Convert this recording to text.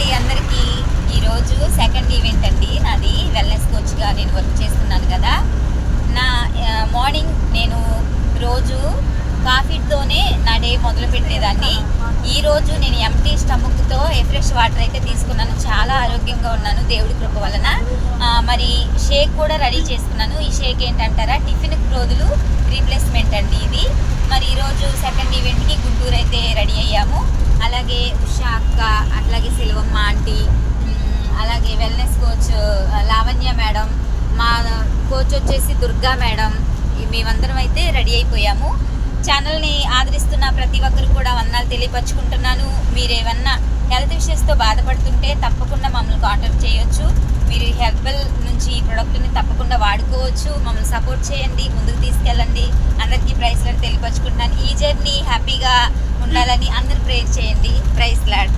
అండి అందరికీ. ఈరోజు సెకండ్ ఈవెంట్ అండి నాది. వెల్నెస్ కోచ్గా నేను వర్క్ చేస్తున్నాను కదా. నా మార్నింగ్ నేను రోజు కాఫీతోనే నా డే మొదలు పెట్టేదాన్ని. ఈరోజు నేను ఎంటీ స్టమక్తో ఫ్రెష్ వాటర్ అయితే తీసుకున్నాను. చాలా ఆరోగ్యంగా ఉన్నాను దేవుడి కృప వలన. మరి షేక్ కూడా రెడీ చేసుకున్నాను. ఈ షేక్ ఏంటంటారా, టిఫిన్ రోజులు రీప్లేస్మెంట్ అండి ఇది. మరి ఈరోజు సెకండ్ ఈవెంట్కి గుంటూరు అయితే రెడీ అయ్యాము. అలాగే ఉషా అక్క, అట్లాగే సెల్వమ్మ ఆంటీ, అలాగే వెల్నెస్ కోచ్ లావణ్య మేడం, మా కోచ్ వచ్చేసి దుర్గా మేడం, మేమందరం అయితే రెడీ అయిపోయాము. ఛానల్ని ఆదరిస్తున్న ప్రతి ఒక్కరు కూడా వందనాలు తెలియపరుచుకుంటున్నాను. మీరు ఏమన్నా హెల్త్ ఇష్యూస్తో బాధపడుతుంటే తప్పకుండా మమ్మల్ని కాంటాక్ట్ చేయొచ్చు. మీరు హెర్బల్ నుంచి ఈ ప్రోడక్ట్ని తప్పకుండా వాడుకోవచ్చు. మమ్మల్ని సపోర్ట్ చేయండి, ముందుకు తీసుకెళ్ళండి. అందరికీ ప్రైజ్లను తెలియపరుచుకుంటున్నాను. ఈ జర్నీ హ్యాపీగా ఉండాలని అందరూ ప్రేయర్ చేయండి. Praise lord.